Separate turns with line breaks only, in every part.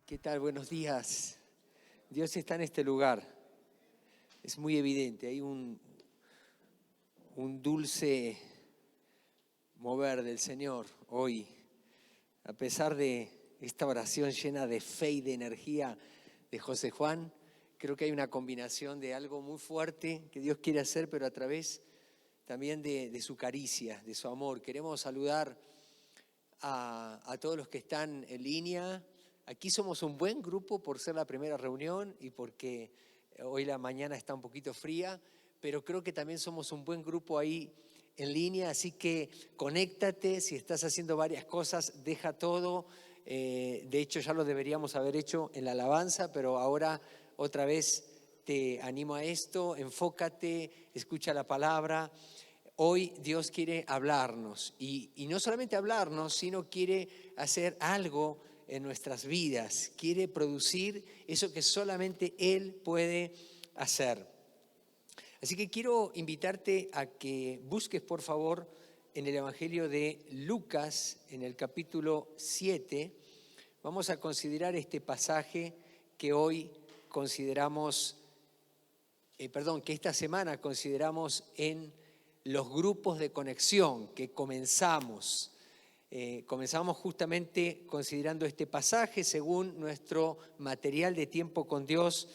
¿Qué tal? Buenos días. Dios está en este lugar. Es muy evidente. Hay un dulce mover del Señor hoy. A pesar de esta oración llena de fe y de energía de José Juan, creo que hay una combinación de algo muy fuerte que Dios quiere hacer, pero a través también de su caricia, de su amor. Queremos saludar a todos los que están en línea. Aquí somos un buen grupo por ser la primera reunión y porque hoy la mañana está un poquito fría, pero creo que también somos un buen grupo ahí en línea, así que conéctate. Si estás haciendo varias cosas, deja todo. De hecho, ya lo deberíamos haber hecho en la alabanza, pero ahora otra vez te animo a esto. Enfócate, escucha la palabra. Hoy Dios quiere hablarnos y no solamente hablarnos, sino quiere hacer algo en nuestras vidas. Quiere producir eso que solamente Él puede hacer. Así que quiero invitarte a que busques, por favor, en el Evangelio de Lucas, en el capítulo 7. Vamos a considerar este pasaje que hoy consideramos, que esta semana consideramos en los grupos de conexión que comenzamos. Comenzamos justamente considerando este pasaje según nuestro material de tiempo con Dios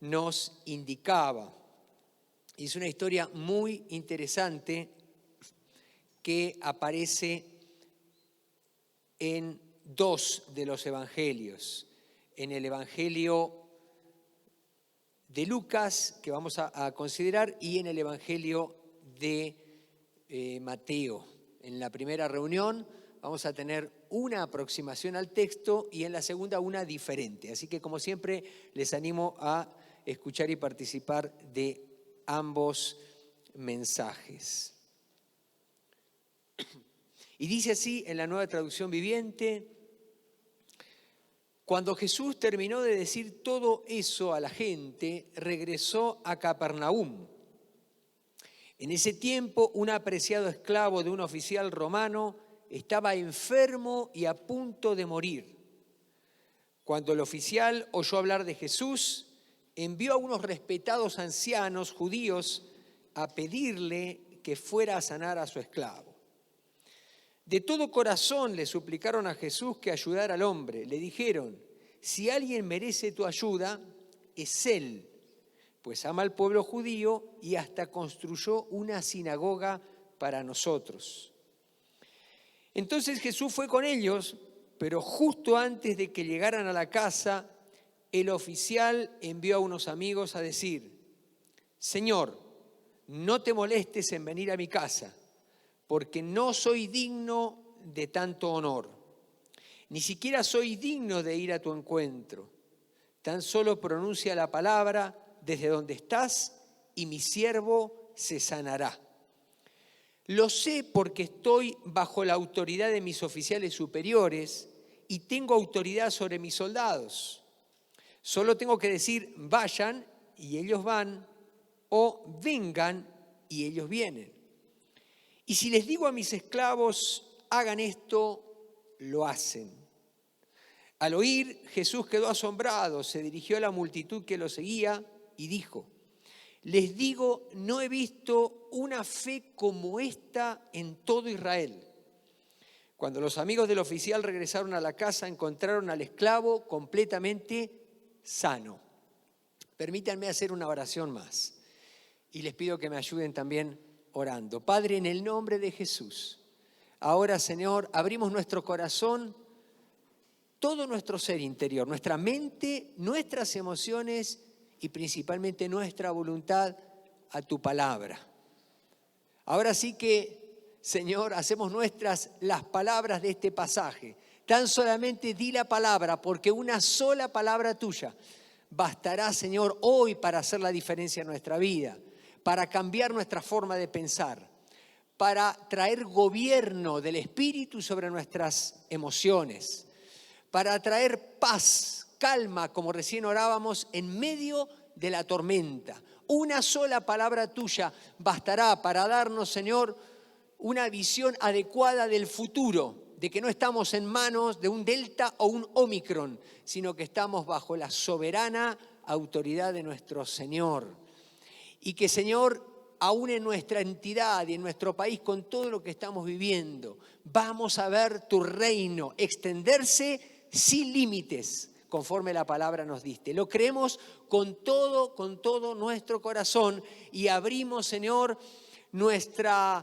nos indicaba. Y es una historia muy interesante que aparece en dos de los evangelios. En el Evangelio de Lucas, que vamos a considerar, y en el Evangelio de Mateo. En la primera reunión vamos a tener una aproximación al texto y en la segunda una diferente. Así que, como siempre, les animo a escuchar y participar de ambos mensajes. Y dice así en la Nueva Traducción Viviente: cuando Jesús terminó de decir todo eso a la gente, regresó a Capernaum. En ese tiempo, un apreciado esclavo de un oficial romano estaba enfermo y a punto de morir. Cuando el oficial oyó hablar de Jesús, envió a unos respetados ancianos judíos a pedirle que fuera a sanar a su esclavo. De todo corazón le suplicaron a Jesús que ayudara al hombre. Le dijeron: si alguien merece tu ayuda, es él, pues ama al pueblo judío y hasta construyó una sinagoga para nosotros. Entonces Jesús fue con ellos, pero justo antes de que llegaran a la casa, el oficial envió a unos amigos a decir: Señor, no te molestes en venir a mi casa, porque no soy digno de tanto honor. Ni siquiera soy digno de ir a tu encuentro. Tan solo pronuncia la palabra desde donde estás y mi siervo se sanará. Lo sé porque estoy bajo la autoridad de mis oficiales superiores y tengo autoridad sobre mis soldados. Solo tengo que decir: vayan y ellos van, o vengan y ellos vienen. Y si les digo a mis esclavos: hagan esto, lo hacen. Al oír, Jesús quedó asombrado, se dirigió a la multitud que lo seguía y dijo: les digo, no he visto una fe como esta en todo Israel. Cuando los amigos del oficial regresaron a la casa, encontraron al esclavo completamente sano. Permítanme hacer una oración más y les pido que me ayuden también orando. Padre, en el nombre de Jesús, ahora, Señor, abrimos nuestro corazón, todo nuestro ser interior, nuestra mente, nuestras emociones y principalmente nuestra voluntad a tu palabra. Ahora sí que, Señor, hacemos nuestras las palabras de este pasaje. Tan solamente di la palabra, porque una sola palabra tuya bastará, Señor, hoy para hacer la diferencia en nuestra vida, para cambiar nuestra forma de pensar, para traer gobierno del Espíritu sobre nuestras emociones, para traer paz, calma, como recién orábamos, en medio de la tormenta. Una sola palabra tuya bastará para darnos, Señor, una visión adecuada del futuro, de que no estamos en manos de un Delta o un Omicron, sino que estamos bajo la soberana autoridad de nuestro Señor. Y que, Señor, aún en nuestra entidad y en nuestro país, con todo lo que estamos viviendo, vamos a ver tu reino extenderse sin límites, conforme la palabra nos diste. Lo creemos con todo nuestro corazón y abrimos, Señor, nuestro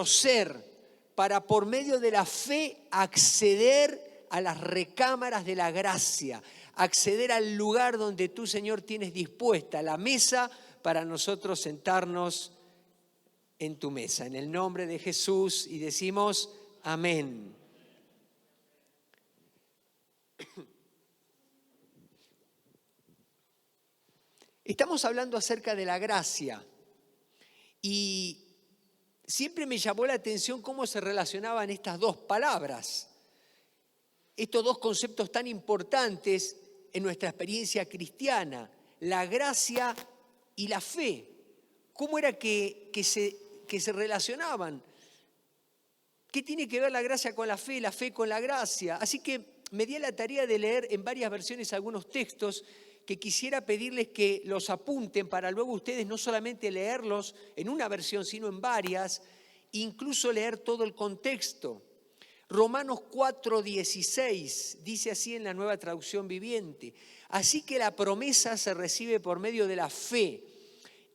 ser para, por medio de la fe, acceder a las recámaras de la gracia, acceder al lugar donde tú, Señor, tienes dispuesta la mesa para nosotros sentarnos en tu mesa. En el nombre de Jesús, y decimos amén. Estamos hablando acerca de la gracia y siempre me llamó la atención cómo se relacionaban estas dos palabras, estos dos conceptos tan importantes en nuestra experiencia cristiana, la gracia y la fe. ¿Cómo era que se relacionaban? ¿Qué tiene que ver la gracia con la fe con la gracia? Así que me di a la tarea de leer en varias versiones algunos textos que quisiera pedirles que los apunten para luego ustedes no solamente leerlos en una versión, sino en varias, incluso leer todo el contexto. Romanos 4:16 dice así en la Nueva Traducción Viviente: así que la promesa se recibe por medio de la fe.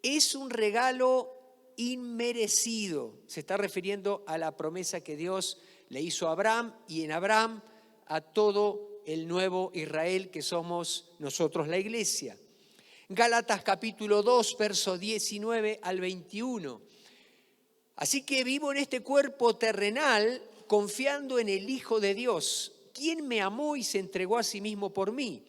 Es un regalo inmerecido. Se está refiriendo a la promesa que Dios le hizo a Abraham y en Abraham a todo el nuevo Israel que somos nosotros, la iglesia. Gálatas capítulo 2, verso 19 al 21. Así que vivo en este cuerpo terrenal confiando en el Hijo de Dios, quien me amó y se entregó a sí mismo por mí.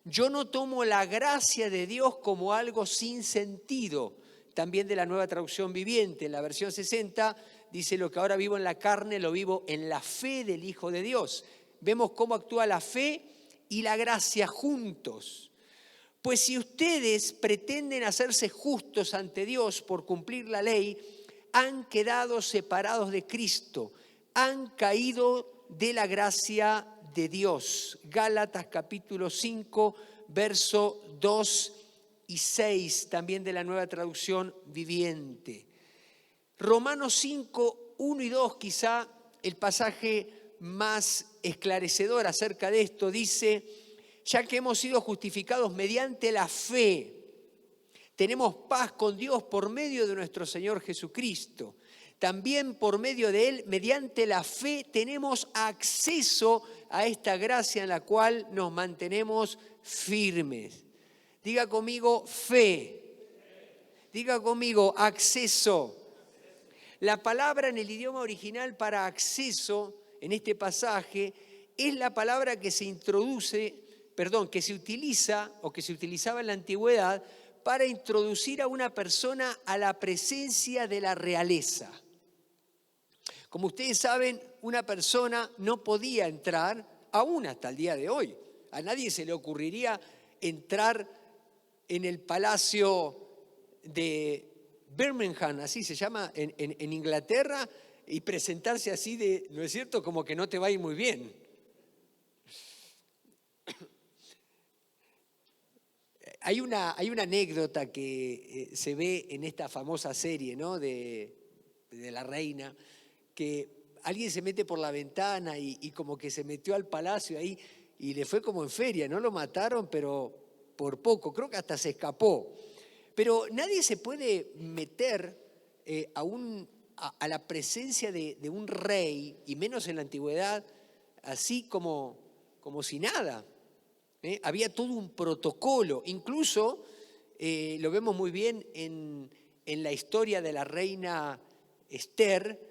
Yo no tomo la gracia de Dios como algo sin sentido. También de la Nueva Traducción Viviente, en la versión 60, dice: lo que ahora vivo en la carne, lo vivo en la fe del Hijo de Dios. Vemos cómo actúa la fe y la gracia juntos. Pues si ustedes pretenden hacerse justos ante Dios por cumplir la ley, han quedado separados de Cristo, han caído de la gracia de Dios. Gálatas capítulo 5, verso 2 y 6, también de la Nueva Traducción Viviente. Romanos 5, 1 y 2, quizá el pasaje más esclarecedor acerca de esto, dice: ya que hemos sido justificados mediante la fe, tenemos paz con Dios por medio de nuestro Señor Jesucristo. También por medio de Él, mediante la fe, tenemos acceso a esta gracia en la cual nos mantenemos firmes. Diga conmigo fe. Diga conmigo acceso. La palabra en el idioma original para acceso en este pasaje es la palabra que se utiliza o que se utilizaba en la antigüedad para introducir a una persona a la presencia de la realeza. Como ustedes saben, una persona no podía entrar, aún hasta el día de hoy. A nadie se le ocurriría entrar en el palacio de Birmingham, así se llama, en Inglaterra, y presentarse así de, ¿no es cierto?, como que no te va a ir muy bien. Hay una anécdota que se ve en esta famosa serie, ¿no?, de La Reina, que alguien se mete por la ventana y como que se metió al palacio ahí y le fue como en feria, no lo mataron, pero por poco, creo que hasta se escapó. Pero nadie se puede meter a la presencia de un rey, y menos en la antigüedad, así como si nada. Había todo un protocolo, incluso lo vemos muy bien en la historia de la reina Esther,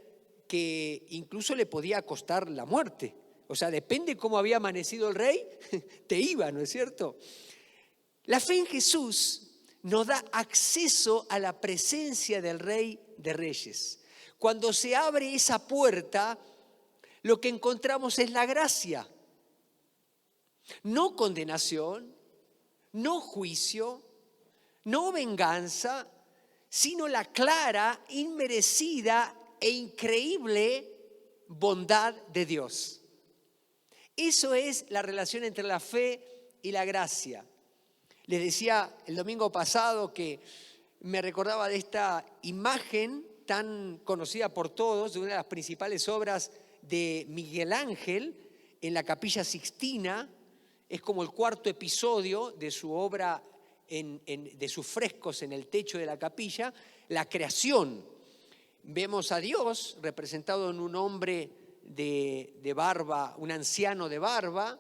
que incluso le podía costar la muerte. O sea, depende cómo había amanecido el rey, te iba, ¿no es cierto? La fe en Jesús nos da acceso a la presencia del Rey de Reyes. Cuando se abre esa puerta, lo que encontramos es la gracia. No condenación, no juicio, no venganza, sino la clara, inmerecida e increíble bondad de Dios. Eso es la relación entre la fe y la gracia. Les decía el domingo pasado que me recordaba de esta imagen tan conocida por todos, de una de las principales obras de Miguel Ángel en la Capilla Sixtina. Es como el cuarto episodio de su obra, de sus frescos en el techo de la capilla, la creación. Vemos a Dios representado en un hombre de barba, un anciano de barba,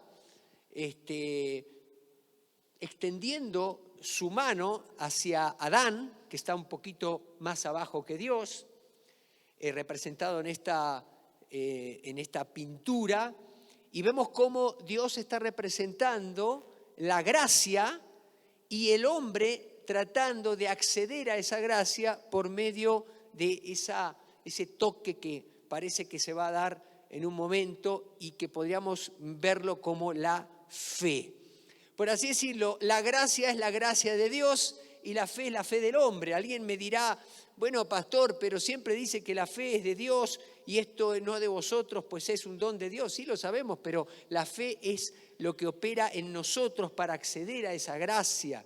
extendiendo su mano hacia Adán, que está un poquito más abajo que Dios, representado en esta pintura, y vemos cómo Dios está representando la gracia y el hombre tratando de acceder a esa gracia por medio de ese toque que parece que se va a dar en un momento y que podríamos verlo como la fe. Por así decirlo, la gracia es la gracia de Dios y la fe es la fe del hombre. Alguien me dirá, bueno, pastor, pero siempre dice que la fe es de Dios y esto no de vosotros, pues es un don de Dios. Sí lo sabemos, pero la fe es lo que opera en nosotros para acceder a esa gracia.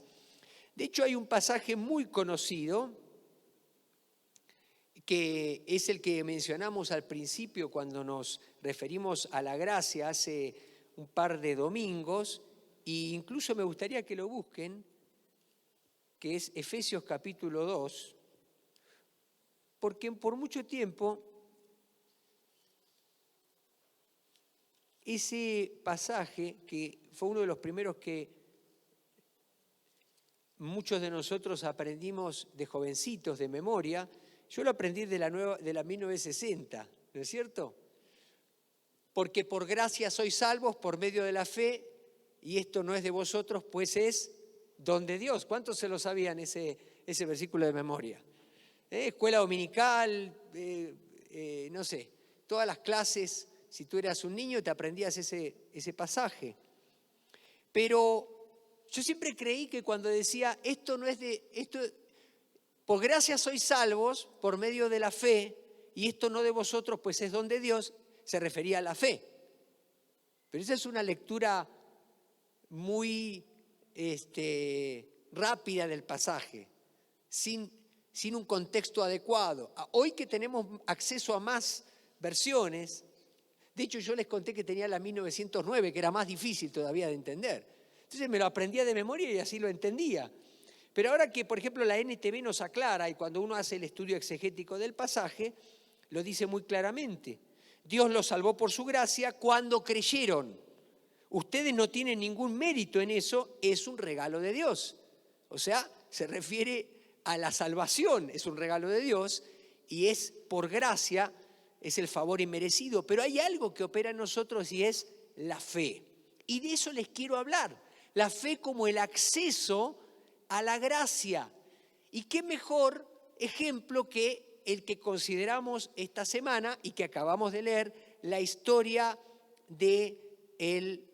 De hecho, hay un pasaje muy conocido que es el que mencionamos al principio cuando nos referimos a la gracia hace un par de domingos, e incluso me gustaría que lo busquen, que es Efesios capítulo 2, porque por mucho tiempo ese pasaje, que fue uno de los primeros que muchos de nosotros aprendimos de jovencitos, de memoria, yo lo aprendí de la 1960, ¿no es cierto? Porque por gracia sois salvos por medio de la fe, y esto no es de vosotros, pues es don de Dios. ¿Cuántos se lo sabían ese versículo de memoria? Escuela dominical, no sé, todas las clases, si tú eras un niño te aprendías ese pasaje. Pero yo siempre creí que cuando decía, por gracia sois salvos por medio de la fe, y esto no de vosotros, pues es don de Dios, se refería a la fe. Pero esa es una lectura muy rápida del pasaje, sin un contexto adecuado. Hoy que tenemos acceso a más versiones, de hecho yo les conté que tenía la 1909, que era más difícil todavía de entender. Entonces me lo aprendía de memoria y así lo entendía. Pero ahora que, por ejemplo, la NTV nos aclara, y cuando uno hace el estudio exegético del pasaje, lo dice muy claramente. Dios los salvó por su gracia cuando creyeron. Ustedes no tienen ningún mérito en eso, es un regalo de Dios. O sea, se refiere a la salvación, es un regalo de Dios y es por gracia, es el favor inmerecido. Pero hay algo que opera en nosotros y es la fe. Y de eso les quiero hablar. La fe como el acceso a la gracia. Y qué mejor ejemplo que el que consideramos esta semana y que acabamos de leer, la historia del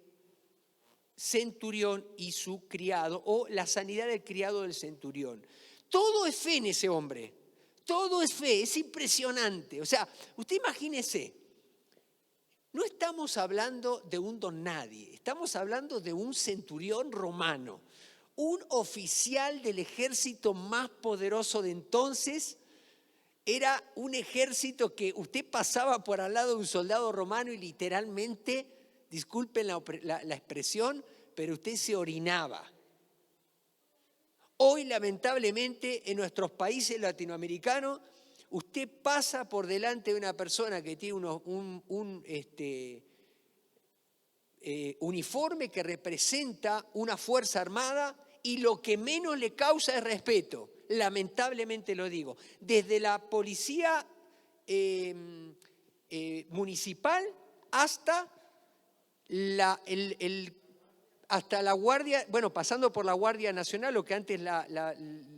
centurión y su criado, o la sanidad del criado del centurión. Todo es fe en ese hombre, todo es fe, es impresionante. O sea, usted imagínese, no estamos hablando de un don nadie, estamos hablando de un centurión romano, un oficial del ejército más poderoso de entonces. Era un ejército que usted pasaba por al lado de un soldado romano y literalmente, disculpen la expresión, pero usted se orinaba. Hoy, lamentablemente, en nuestros países latinoamericanos, usted pasa por delante de una persona que tiene un uniforme que representa una fuerza armada y lo que menos le causa es respeto. Lamentablemente lo digo. Desde la policía municipal hasta hasta la guardia, bueno, pasando por la Guardia Nacional, lo que antes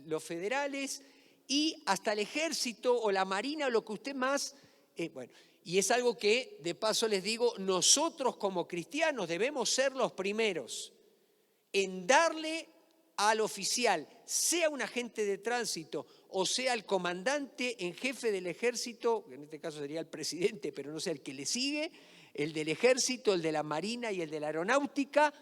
los federales, y hasta el ejército o la marina, lo que usted más, bueno, y es algo que, de paso les digo, nosotros como cristianos debemos ser los primeros en darle al oficial, sea un agente de tránsito o sea el comandante en jefe del ejército, que en este caso sería el presidente, pero no sé, el que le sigue, el del ejército, el de la marina y el de la aeronáutica,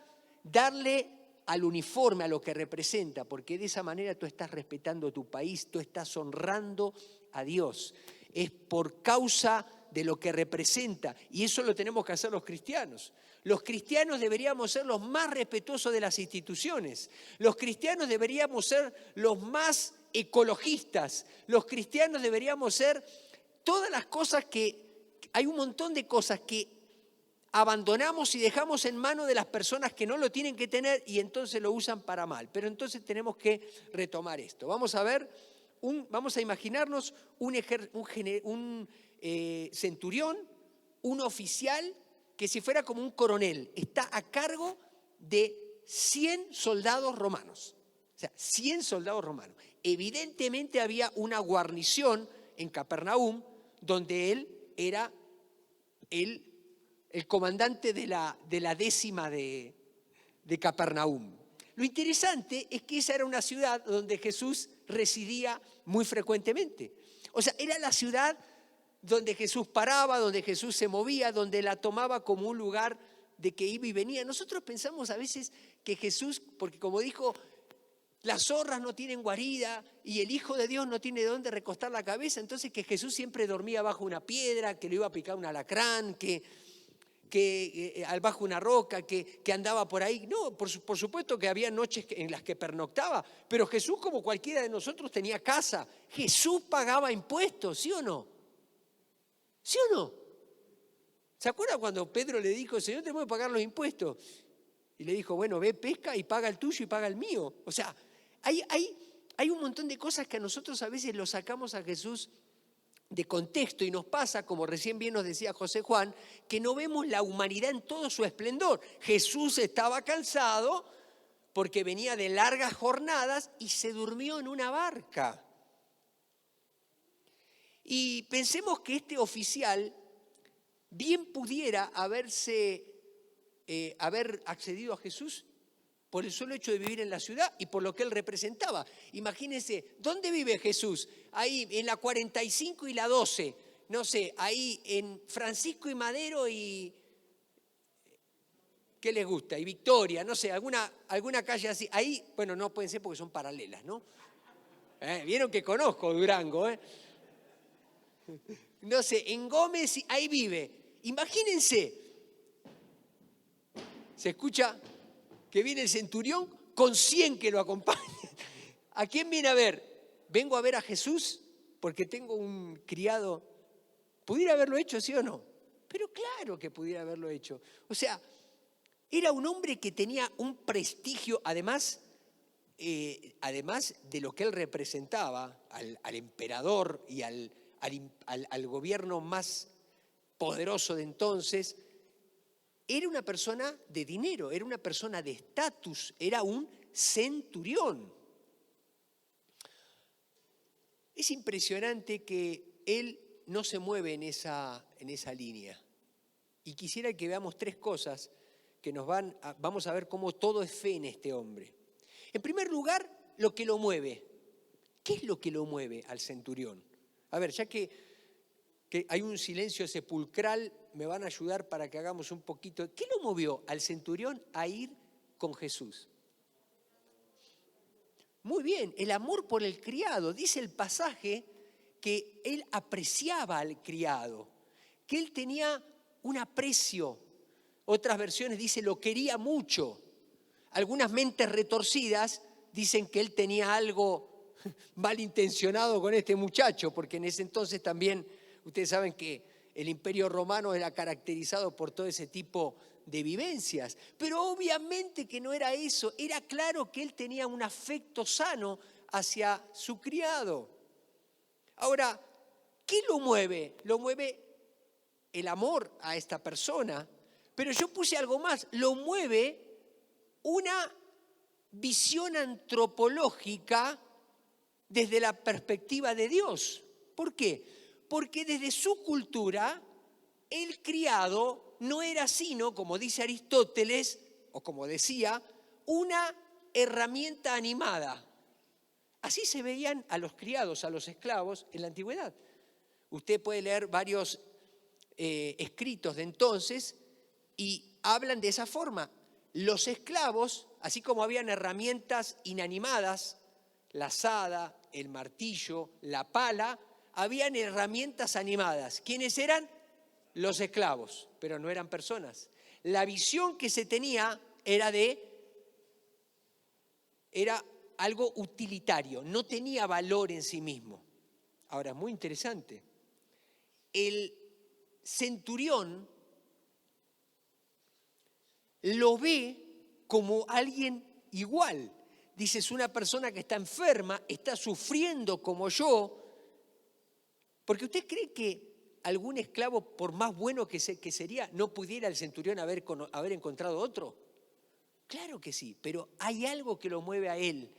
darle al uniforme, a lo que representa, porque de esa manera tú estás respetando tu país, tú estás honrando a Dios. Es por causa de lo que representa, y eso lo tenemos que hacer los cristianos. Los cristianos deberíamos ser los más respetuosos de las instituciones. Los cristianos deberíamos ser los más ecologistas. Los cristianos deberíamos ser todas las cosas que... Hay un montón de cosas que abandonamos y dejamos en manos de las personas que no lo tienen que tener y entonces lo usan para mal. Pero entonces tenemos que retomar esto. Vamos a ver, vamos a imaginarnos un centurión, un oficial que si fuera como un coronel, está a cargo de 100 soldados romanos. O sea, 100 soldados romanos. Evidentemente había una guarnición en Capernaum donde él era el comandante de la 10ª de Capernaum. Lo interesante es que esa era una ciudad donde Jesús residía muy frecuentemente. O sea, era la ciudad donde Jesús paraba, donde Jesús se movía, donde la tomaba como un lugar de que iba y venía. Nosotros pensamos a veces que Jesús, porque como dijo, las zorras no tienen guarida y el Hijo de Dios no tiene dónde recostar la cabeza, entonces que Jesús siempre dormía bajo una piedra, que le iba a picar un alacrán, que bajo una roca, que andaba por ahí. No, por supuesto que había noches en las que pernoctaba, pero Jesús, como cualquiera de nosotros, tenía casa. Jesús pagaba impuestos, ¿sí o no? ¿Sí o no? ¿Se acuerda cuando Pedro le dijo, Señor, tenemos que pagar los impuestos? Y le dijo, bueno, ve, pesca y paga el tuyo y paga el mío. O sea, hay un montón de cosas que a nosotros a veces lo sacamos a Jesús de contexto y nos pasa, como recién bien nos decía José Juan, que no vemos la humanidad en todo su esplendor. Jesús estaba cansado porque venía de largas jornadas y se durmió en una barca. Y pensemos que este oficial bien pudiera haber accedido a Jesús por el solo hecho de vivir en la ciudad y por lo que él representaba. Imagínense, ¿dónde vive Jesús? Ahí en la 45 y la 12, no sé, ahí en Francisco y Madero y... ¿Qué les gusta? Y Victoria, no sé, alguna calle así. Ahí, bueno, no pueden ser porque son paralelas, ¿no? Vieron que conozco Durango, No sé, en Gómez, ahí vive. Imagínense, se escucha que viene el centurión con 100 que lo acompañan. ¿A quién viene a ver? Vengo a ver a Jesús porque tengo un criado. ¿Pudiera haberlo hecho, sí o no? Pero claro que pudiera haberlo hecho. O sea, era un hombre que tenía un prestigio, además de lo que él representaba, al emperador y al gobierno más poderoso de entonces. Era una persona de dinero, era una persona de estatus, era un centurión. Es impresionante que él no se mueve en esa línea. Y quisiera que veamos 3 cosas que vamos a ver cómo todo es fe en este hombre. En primer lugar, lo que lo mueve. ¿Qué es lo que lo mueve al centurión? A ver, ya que hay un silencio sepulcral, me van a ayudar para que hagamos un poquito. ¿Qué lo movió al centurión a ir con Jesús? Muy bien, el amor por el criado. Dice el pasaje que él apreciaba al criado, que él tenía un aprecio. Otras versiones dice lo quería mucho. Algunas mentes retorcidas dicen que él tenía algo malintencionado con este muchacho, porque en ese entonces también, ustedes saben que el Imperio Romano era caracterizado por todo ese tipo de vivencias. Pero obviamente que no era eso. Era claro que él tenía un afecto sano hacia su criado. Ahora, ¿qué lo mueve? Lo mueve el amor a esta persona. Pero yo puse algo más. Lo mueve una visión antropológica desde la perspectiva de Dios. ¿Por qué? Porque desde su cultura, el criado no era sino, como dice Aristóteles, o como decía, una herramienta animada. Así se veían a los criados, a los esclavos en la antigüedad. Usted puede leer varios escritos de entonces y hablan de esa forma. Los esclavos, así como habían herramientas inanimadas, la azada, el martillo, la pala, habían herramientas animadas. ¿Quiénes eran? Los esclavos, pero no eran personas. La visión que se tenía era algo utilitario, no tenía valor en sí mismo. Ahora, es muy interesante. El centurión lo ve como alguien igual. Dice, es una persona que está enferma, está sufriendo como yo. Porque ¿usted cree que algún esclavo, por más bueno que sería, no pudiera el centurión haber encontrado otro? Claro que sí, pero hay algo que lo mueve a él.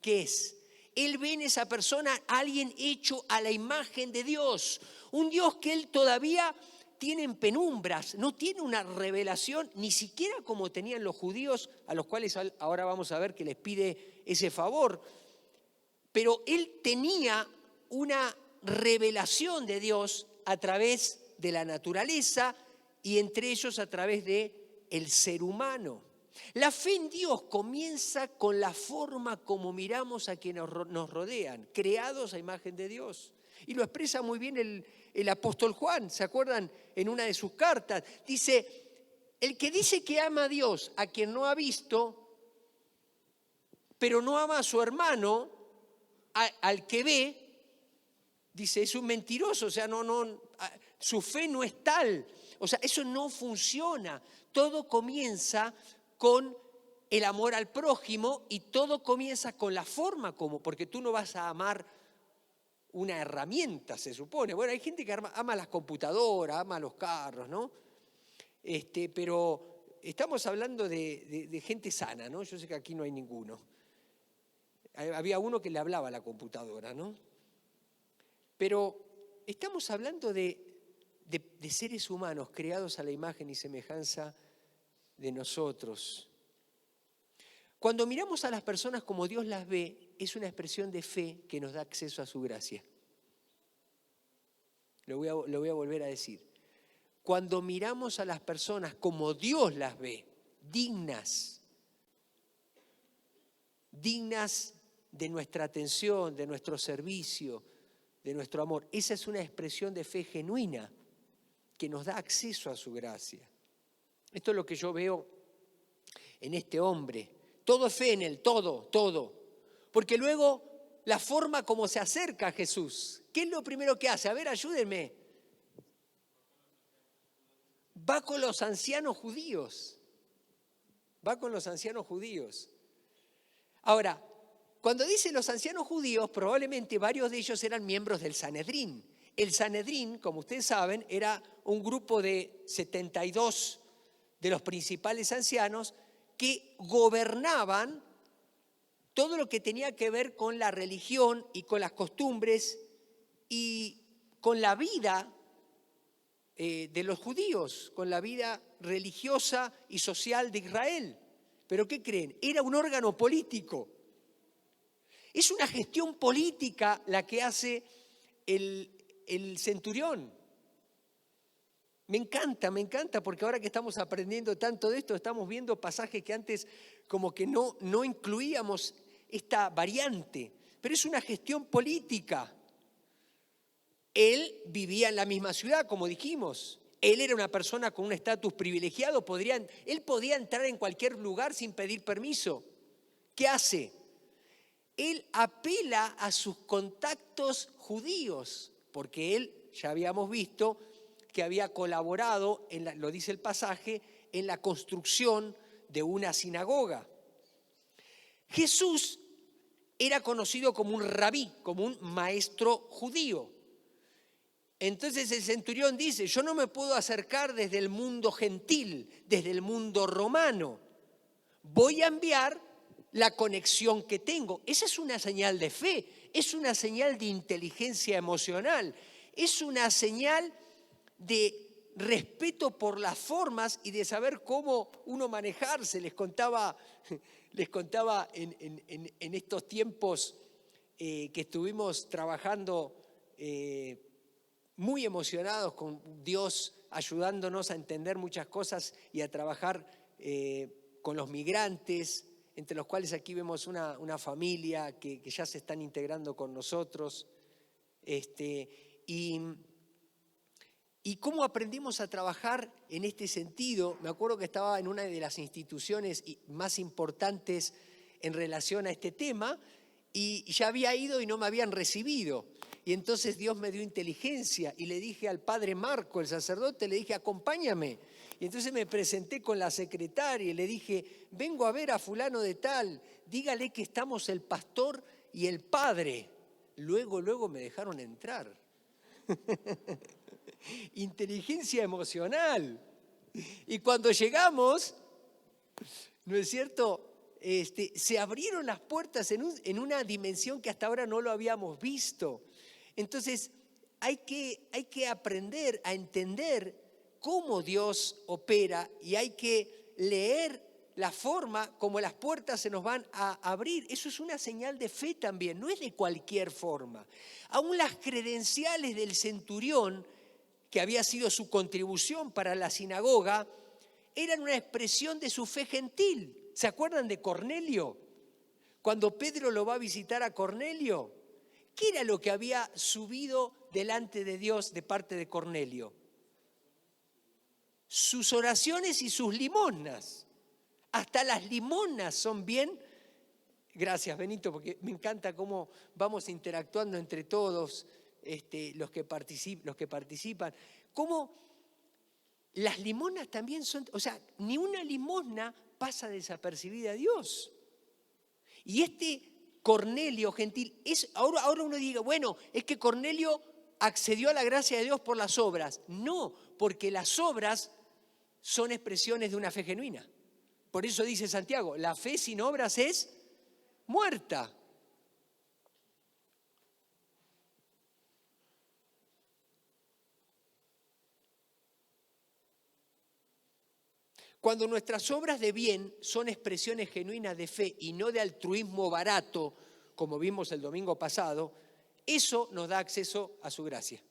¿Qué es? Él ve en esa persona a alguien hecho a la imagen de Dios. Un Dios que él todavía tiene en penumbras, no tiene una revelación, ni siquiera como tenían los judíos, a los cuales ahora vamos a ver que les pide ese favor. Pero él tenía una revelación de Dios a través de la naturaleza y entre ellos a través del ser humano. La fe en Dios comienza con la forma como miramos a quienes nos rodean, creados a imagen de Dios. Y lo expresa muy bien el apóstol Juan, ¿se acuerdan? En una de sus cartas. Dice, el que dice que ama a Dios, a quien no ha visto, pero no ama a su hermano, al que ve, dice, es un mentiroso, o sea, su fe no es tal. O sea, eso no funciona. Todo comienza con el amor al prójimo y todo comienza con la forma como, porque tú no vas a amar una herramienta, se supone. Bueno, hay gente que ama las computadoras, ama los carros, ¿no? Pero estamos hablando de gente sana, ¿no? Yo sé que aquí no hay ninguno. Había uno que le hablaba a la computadora, ¿no? Pero estamos hablando de seres humanos creados a la imagen y semejanza de nosotros. Cuando miramos a las personas como Dios las ve, es una expresión de fe que nos da acceso a su gracia. Lo voy a volver a decir. Cuando miramos a las personas como Dios las ve, dignas de nuestra atención, de nuestro servicio, de nuestro amor, esa es una expresión de fe genuina que nos da acceso a su gracia. Esto es lo que yo veo en este hombre. Todo es fe en él, todo. Porque luego la forma como se acerca a Jesús, ¿qué es lo primero que hace? A ver, ayúdenme. Va con los ancianos judíos. Ahora, cuando dice los ancianos judíos, probablemente varios de ellos eran miembros del Sanedrín. El Sanedrín, como ustedes saben, era un grupo de 72 de los principales ancianos que gobernaban todo lo que tenía que ver con la religión y con las costumbres y con la vida de los judíos, con la vida religiosa y social de Israel. ¿Pero qué creen? Era un órgano político. Es una gestión política la que hace el centurión. Me encanta, porque ahora que estamos aprendiendo tanto de esto, estamos viendo pasajes que antes como que no incluíamos esta variante, pero es una gestión política. Él vivía en la misma ciudad, como dijimos. Él era una persona con un estatus privilegiado, él podía entrar en cualquier lugar sin pedir permiso. ¿Qué hace? Él apela a sus contactos judíos, porque él, ya habíamos visto, que había colaborado, lo dice el pasaje, en la construcción de una sinagoga. Jesús era conocido como un rabí, como un maestro judío. Entonces el centurión dice, yo no me puedo acercar desde el mundo gentil, desde el mundo romano. Voy a enviar la conexión que tengo. Esa es una señal de fe, es una señal de inteligencia emocional, es una señal de respeto por las formas y de saber cómo uno manejarse. Les contaba en estos tiempos que estuvimos trabajando muy emocionados con Dios, ayudándonos a entender muchas cosas y a trabajar con los migrantes, entre los cuales aquí vemos una familia que ya se están integrando con nosotros. Y cómo aprendimos a trabajar en este sentido. Me acuerdo que estaba en una de las instituciones más importantes en relación a este tema y ya había ido y no me habían recibido. Y entonces Dios me dio inteligencia y le dije al padre Marco, el sacerdote, le dije, acompáñame. Y entonces me presenté con la secretaria y le dije, vengo a ver a fulano de tal, dígale que estamos el pastor y el padre. Luego me dejaron entrar. Inteligencia emocional. Y cuando llegamos, ¿no es cierto? Se abrieron las puertas en una dimensión que hasta ahora no lo habíamos visto. Entonces, hay que aprender a entender cómo Dios opera y hay que leer la forma como las puertas se nos van a abrir. Eso es una señal de fe también, no es de cualquier forma. Aún las credenciales del centurión, que había sido su contribución para la sinagoga, eran una expresión de su fe gentil. ¿Se acuerdan de Cornelio? Cuando Pedro lo va a visitar a Cornelio, ¿qué era lo que había subido delante de Dios de parte de Cornelio? Sus oraciones y sus limosnas. Hasta las limonas son bien. Gracias, Benito, porque me encanta cómo vamos interactuando entre todos los que participan. Cómo las limonas también son, o sea, ni una limosna pasa desapercibida a Dios. Y este Cornelio gentil, ahora uno diga, bueno, es que Cornelio accedió a la gracia de Dios por las obras. No, porque las obras son expresiones de una fe genuina. Por eso dice Santiago, la fe sin obras es muerta. Cuando nuestras obras de bien son expresiones genuinas de fe y no de altruismo barato, como vimos el domingo pasado, eso nos da acceso a su gracia.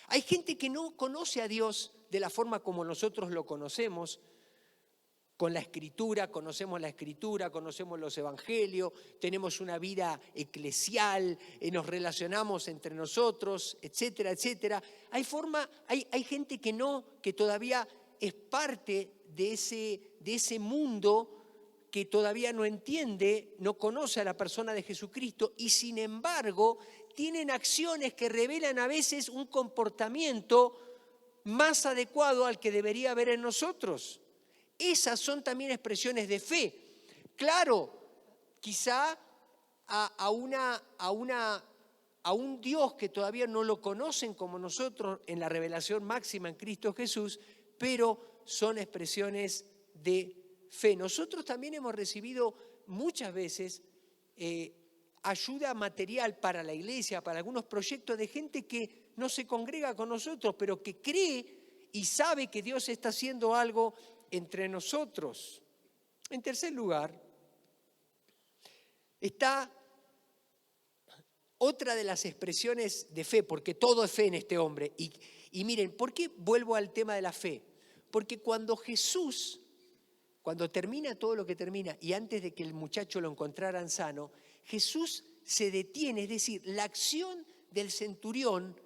Hay gente que no conoce a Dios de la forma como nosotros lo conocemos, con la Escritura, conocemos los evangelios, tenemos una vida eclesial, nos relacionamos entre nosotros, etcétera, etcétera. Hay gente que todavía es parte de ese mundo que todavía no entiende, no conoce a la persona de Jesucristo y sin embargo tienen acciones que revelan a veces un comportamiento más adecuado al que debería haber en nosotros. Esas son también expresiones de fe. Claro, quizá a un Dios que todavía no lo conocen como nosotros en la revelación máxima en Cristo Jesús, pero son expresiones de fe. Nosotros también hemos recibido muchas veces ayuda material para la iglesia, para algunos proyectos de gente que no se congrega con nosotros, pero que cree y sabe que Dios está haciendo algo entre nosotros. En tercer lugar, está otra de las expresiones de fe, porque todo es fe en este hombre. Y miren, ¿por qué vuelvo al tema de la fe? Porque cuando termina todo lo que termina y antes de que el muchacho lo encontraran sano, Jesús se detiene, es decir, la acción del centurión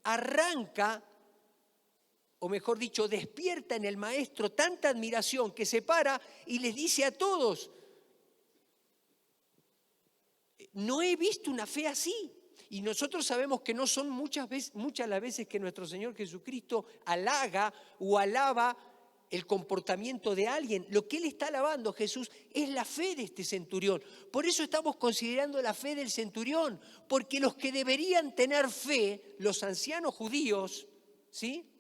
arranca, o mejor dicho, despierta en el maestro tanta admiración que se para y les dice a todos, no he visto una fe así. Y nosotros sabemos que no son muchas las veces que nuestro Señor Jesucristo halaga o alaba el comportamiento de alguien. Lo que Él está alabando, Jesús, es la fe de este centurión. Por eso estamos considerando la fe del centurión, porque los que deberían tener fe, los ancianos judíos, ¿sí?,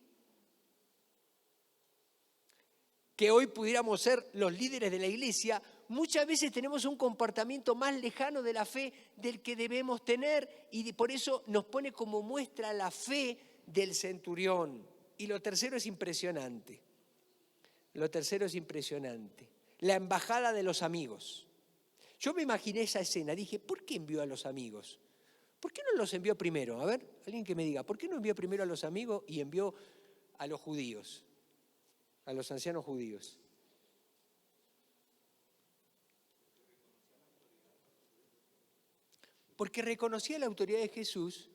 que hoy pudiéramos ser los líderes de la iglesia, muchas veces tenemos un comportamiento más lejano de la fe del que debemos tener y por eso nos pone como muestra la fe del centurión. Y lo tercero es impresionante. La embajada de los amigos. Yo me imaginé esa escena, dije, ¿por qué envió a los amigos? ¿Por qué no los envió primero? A ver, alguien que me diga, ¿por qué no envió primero a los amigos y envió a los judíos, a los ancianos judíos? Porque reconocía la autoridad de Jesús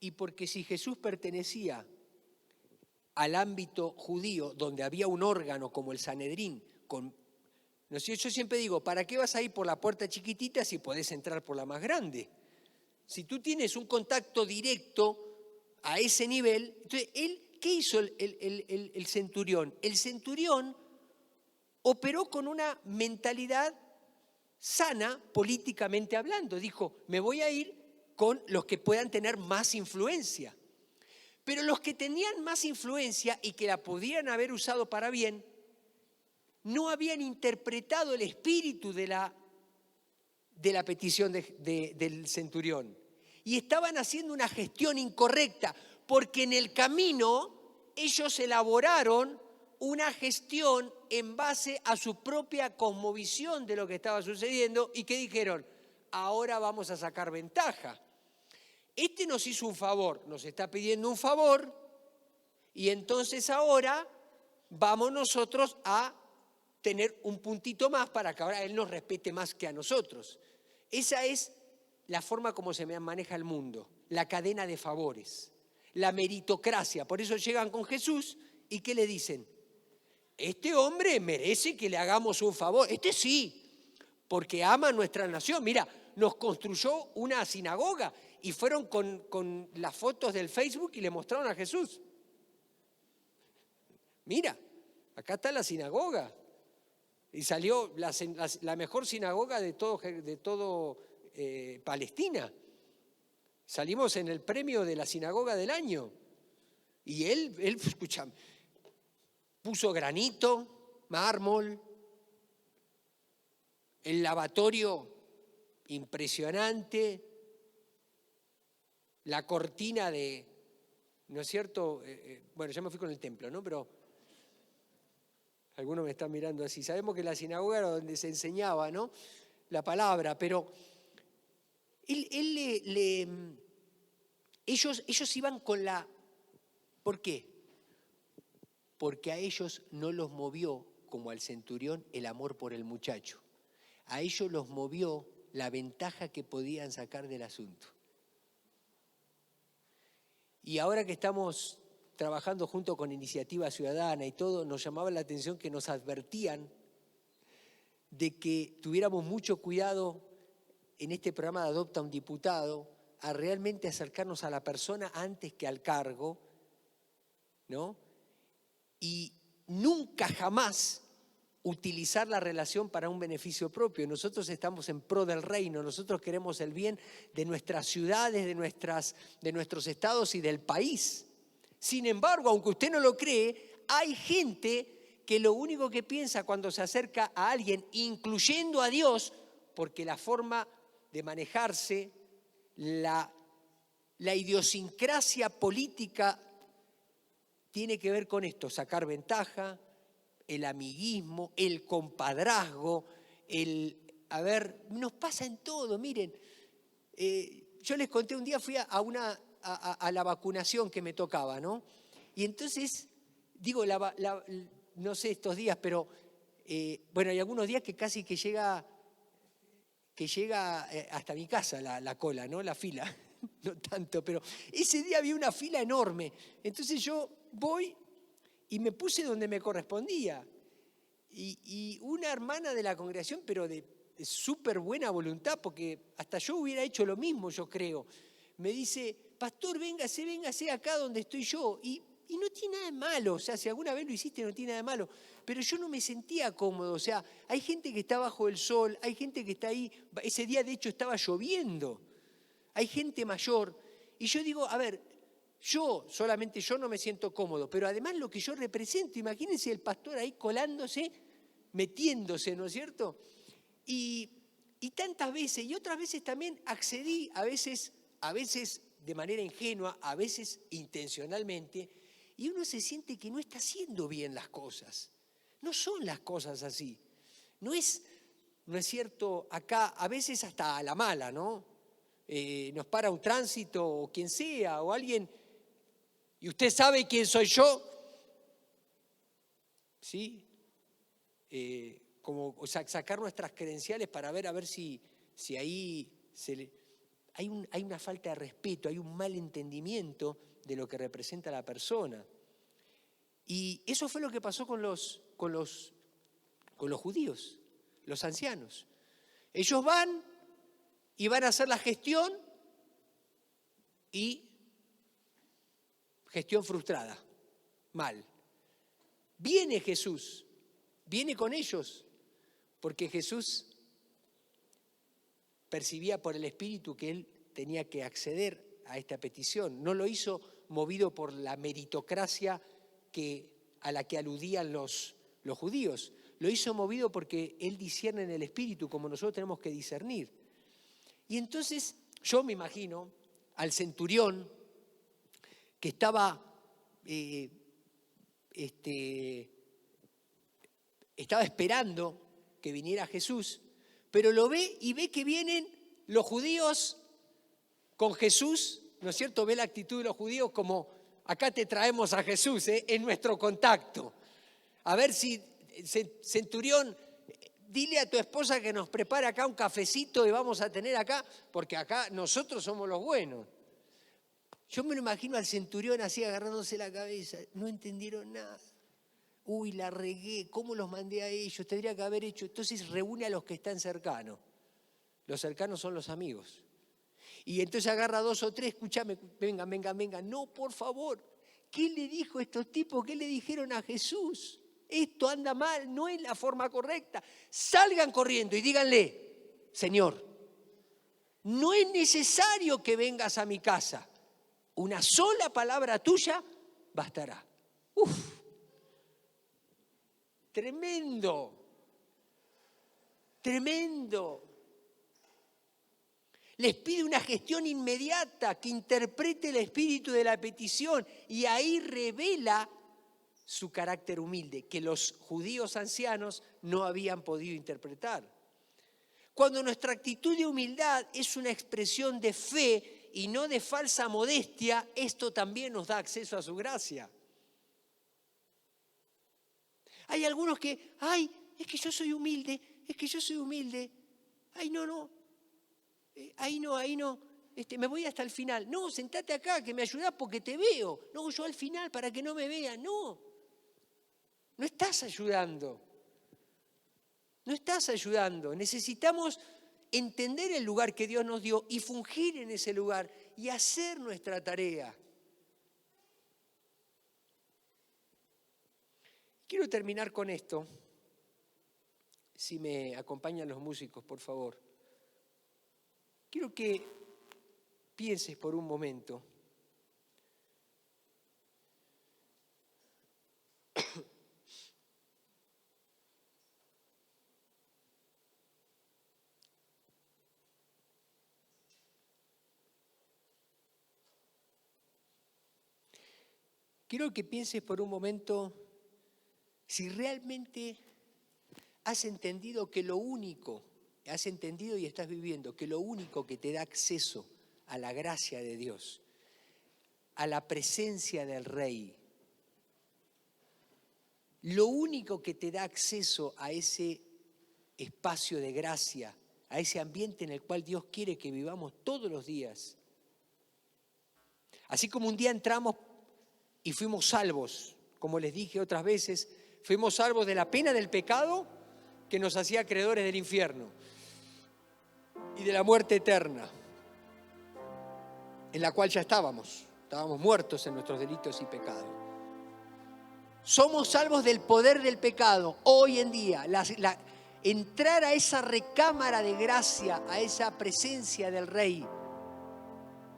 y porque si Jesús pertenecía al ámbito judío, donde había un órgano como el Sanedrín, no sé, yo siempre digo, ¿para qué vas a ir por la puerta chiquitita si podés entrar por la más grande? Si tú tienes un contacto directo a ese nivel, entonces, ¿qué hizo el centurión? El centurión operó con una mentalidad sana políticamente hablando. Dijo, me voy a ir con los que puedan tener más influencia. Pero los que tenían más influencia y que la podían haber usado para bien, no habían interpretado el espíritu de la petición del centurión. Y estaban haciendo una gestión incorrecta, porque en el camino ellos elaboraron una gestión en base a su propia cosmovisión de lo que estaba sucediendo y que dijeron, ahora vamos a sacar ventaja. Este nos hizo un favor, nos está pidiendo un favor y entonces ahora vamos nosotros a tener un puntito más para que ahora él nos respete más que a nosotros. Esa es la forma como se maneja el mundo, la cadena de favores, la meritocracia. Por eso llegan con Jesús y ¿qué le dicen? Este hombre merece que le hagamos un favor. Este sí, porque ama nuestra nación. Mira, nos construyó una sinagoga y fueron con las fotos del Facebook y le mostraron a Jesús. Mira, acá está la sinagoga. Y salió la mejor sinagoga de todo Palestina. Salimos en el premio de la sinagoga del año. Y él escucha, puso granito, mármol, el lavatorio impresionante, la cortina ¿no es cierto? Bueno, ya me fui con el templo, ¿no? Pero algunos me están mirando así. Sabemos que la sinagoga era donde se enseñaba, ¿no?, la palabra, pero ellos iban con la... ¿Por qué? Porque a ellos no los movió, como al centurión, el amor por el muchacho. A ellos los movió la ventaja que podían sacar del asunto. Y ahora que estamos trabajando junto con Iniciativa Ciudadana y todo, nos llamaba la atención que nos advertían de que tuviéramos mucho cuidado en este programa de Adopta un Diputado a realmente acercarnos a la persona antes que al cargo, ¿no? Y nunca jamás utilizar la relación para un beneficio propio. Nosotros estamos en pro del reino, nosotros queremos el bien de nuestras ciudades, de nuestros estados y del país. Sin embargo, aunque usted no lo cree, hay gente que lo único que piensa cuando se acerca a alguien, incluyendo a Dios, porque la forma de manejarse, la idiosincrasia política tiene que ver con esto, sacar ventaja, el amiguismo, el compadrazgo, nos pasa en todo, miren. Yo les conté un día, fui a la vacunación que me tocaba, ¿no? Y entonces, digo, no sé estos días, pero bueno, hay algunos días que casi que llega hasta mi casa la cola, ¿no? La fila, no tanto, pero ese día había una fila enorme. Entonces yo voy y me puse donde me correspondía. Y una hermana de la congregación, pero de súper buena voluntad, porque hasta yo hubiera hecho lo mismo, yo creo, me dice, pastor, véngase acá donde estoy yo. Y no tiene nada de malo, o sea, si alguna vez lo hiciste no tiene nada de malo, pero yo no me sentía cómodo, o sea, hay gente que está bajo el sol, hay gente que está ahí, ese día de hecho estaba lloviendo, hay gente mayor, y yo digo, a ver, solamente yo no me siento cómodo, pero además lo que yo represento, imagínense el pastor ahí colándose, metiéndose, ¿no es cierto? Y tantas veces, y otras veces también accedí, a veces de manera ingenua, a veces intencionalmente, y uno se siente que no está haciendo bien las cosas. No son las cosas así. No es cierto, acá a veces hasta a la mala, ¿no? nos para un tránsito o quien sea, o alguien, y usted sabe quién soy yo, ¿sí? Como sacar nuestras credenciales para ver a ver si ahí hay una falta de respeto, hay un mal entendimiento de lo que representa la persona. Y eso fue lo que pasó con los judíos, los ancianos. Ellos van y van a hacer la gestión y gestión frustrada, mal. Viene Jesús, viene con ellos, porque Jesús percibía por el Espíritu que él tenía que acceder a esta petición. No lo hizo movido por la meritocracia a la que aludían los judíos. Lo hizo movido porque él discierne en el Espíritu, como nosotros tenemos que discernir. Y entonces yo me imagino al centurión que estaba esperando que viniera Jesús, pero lo ve y ve que vienen los judíos con Jesús, ¿no es cierto? Ve la actitud de los judíos como, acá te traemos a Jesús, es nuestro contacto. A ver si, centurión, dile a tu esposa que nos prepare acá un cafecito y vamos a tener acá, porque acá nosotros somos los buenos. Yo me lo imagino al centurión así agarrándose la cabeza, no entendieron nada. Uy, la regué, ¿cómo los mandé a ellos? Tendría que haber hecho. Entonces reúne a los que están cercanos. Los cercanos son los amigos. Y entonces agarra 2 o 3, escúchame, vengan. No, por favor, ¿qué le dijo a estos tipos? ¿Qué le dijeron a Jesús? Esto anda mal, no es la forma correcta. Salgan corriendo y díganle, Señor, no es necesario que vengas a mi casa. Una sola palabra tuya bastará. ¡Uf! Tremendo. Les pide una gestión inmediata que interprete el espíritu de la petición y ahí revela su carácter humilde, que los judíos ancianos no habían podido interpretar. Cuando nuestra actitud de humildad es una expresión de fe y no de falsa modestia, esto también nos da acceso a su gracia. Hay algunos que, es que yo soy humilde, ay, no, ahí no, me voy hasta el final. No, sentate acá, que me ayudás porque te veo. No, yo al final para que no me vean. No estás ayudando. Necesitamos entender el lugar que Dios nos dio y fungir en ese lugar y hacer nuestra tarea. Quiero terminar con esto. Si me acompañan los músicos, por favor. Quiero que pienses por un momento. Quiero que pienses por un momento si realmente has entendido y estás viviendo que lo único que te da acceso a la gracia de Dios, a la presencia del Rey, lo único que te da acceso a ese espacio de gracia, a ese ambiente en el cual Dios quiere que vivamos todos los días. Así como un día entramos y fuimos salvos, como les dije otras veces, fuimos salvos de la pena del pecado que nos hacía acreedores del infierno y de la muerte eterna, en la cual ya estábamos muertos en nuestros delitos y pecados. Somos salvos del poder del pecado hoy en día. Entrar a esa recámara de gracia, a esa presencia del Rey,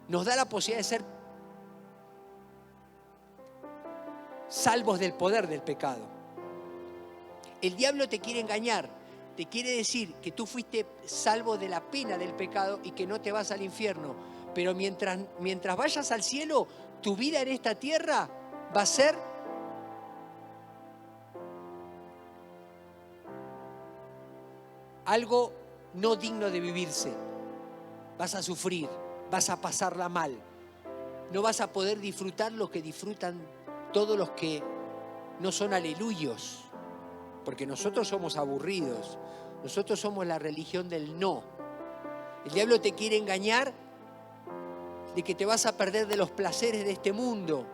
nos da la posibilidad de ser salvos del poder del pecado. El diablo te quiere engañar, te quiere decir que tú fuiste salvo de la pena del pecado y que no te vas al infierno. Pero mientras vayas al cielo, tu vida en esta tierra va a ser algo no digno de vivirse. vas a sufrir, vas a pasarla mal. No vas a poder disfrutar lo que disfrutan todos los que no son aleluyos, porque nosotros somos aburridos, nosotros somos la religión del no. El diablo te quiere engañar de que te vas a perder de los placeres de este mundo.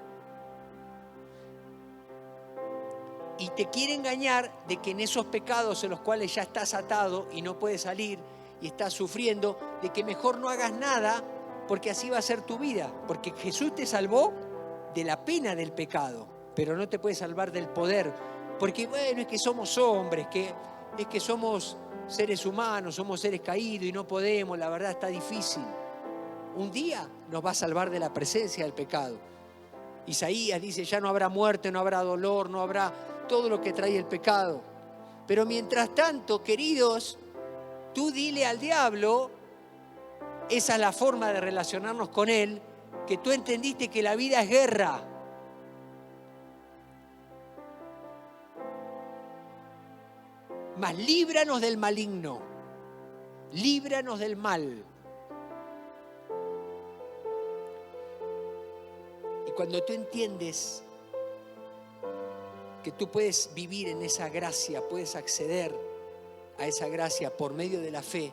Y te quiere engañar de que en esos pecados en los cuales ya estás atado y no puedes salir y estás sufriendo, de que mejor no hagas nada porque así va a ser tu vida. Porque Jesús te salvó de la pena del pecado, pero no te puede salvar del poder. Porque bueno, es que somos hombres, es que somos seres humanos, somos seres caídos y no podemos, la verdad está difícil. Un día nos va a salvar de la presencia del pecado. Isaías dice, ya no habrá muerte, no habrá dolor, no habrá todo lo que trae el pecado. Pero mientras tanto, queridos, tú dile al diablo, esa es la forma de relacionarnos con él, que tú entendiste que la vida es guerra. Mas líbranos del maligno, líbranos del mal. Y cuando tú entiendes que tú puedes vivir en esa gracia, puedes acceder a esa gracia por medio de la fe,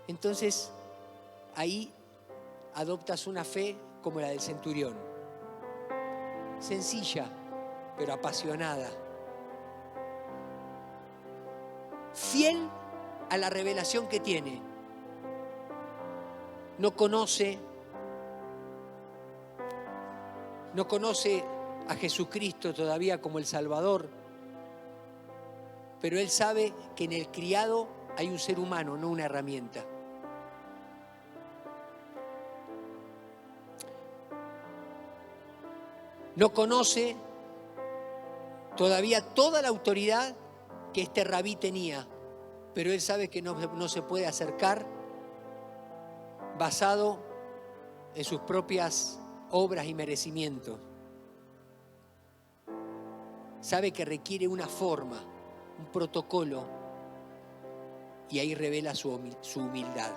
entonces ahí adoptas una fe como la del centurión, sencilla pero apasionada, fiel a la revelación que tiene. No conoce a Jesucristo todavía como el Salvador, pero él sabe que en el criado hay un ser humano, no una herramienta. No conoce todavía toda la autoridad que este rabí tenía, pero él sabe que no se puede acercar basado en sus propias obras y merecimientos. Sabe que requiere una forma, un protocolo, y ahí revela su humildad.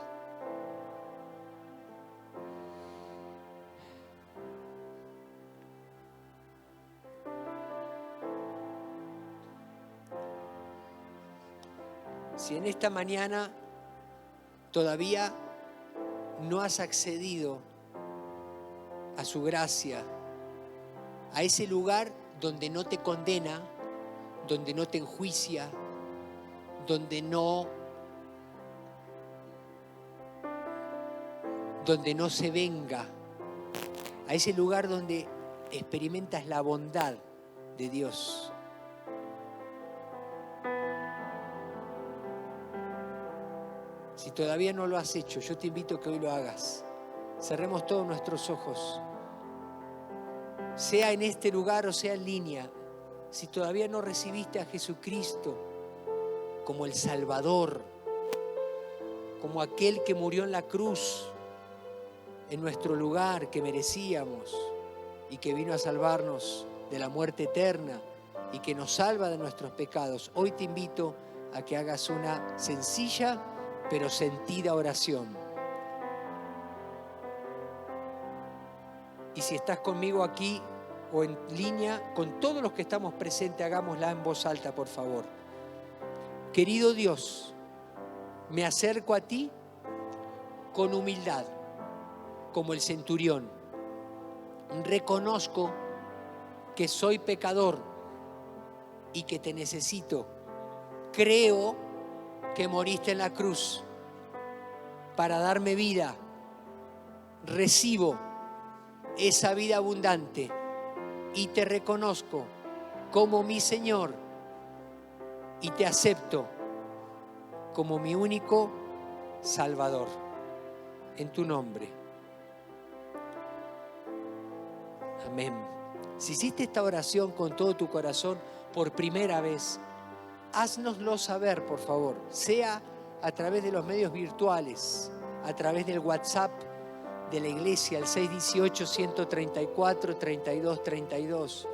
Si en esta mañana todavía no has accedido a su gracia, a ese lugar donde no te condena, donde no te enjuicia, donde no se venga, a ese lugar donde experimentas la bondad de Dios. Si todavía no lo has hecho, yo te invito a que hoy lo hagas. Cerremos todos nuestros ojos. Sea en este lugar o sea en línea, si todavía no recibiste a Jesucristo como el Salvador, como aquel que murió en la cruz en nuestro lugar que merecíamos y que vino a salvarnos de la muerte eterna y que nos salva de nuestros pecados, hoy te invito a que hagas una sencilla pero sentida oración. Y si estás conmigo aquí o en línea, con todos los que estamos presentes, hagámosla en voz alta, por favor. Querido Dios, me acerco a ti con humildad, como el centurión. Reconozco que soy pecador y que te necesito. Creo que moriste en la cruz para darme vida. Recibo esa vida abundante y te reconozco como mi Señor y te acepto como mi único Salvador. En tu nombre. Amén. Si hiciste esta oración con todo tu corazón por primera vez, háznoslo saber, por favor, sea a través de los medios virtuales, a través del WhatsApp de la iglesia, el 618-134-3232.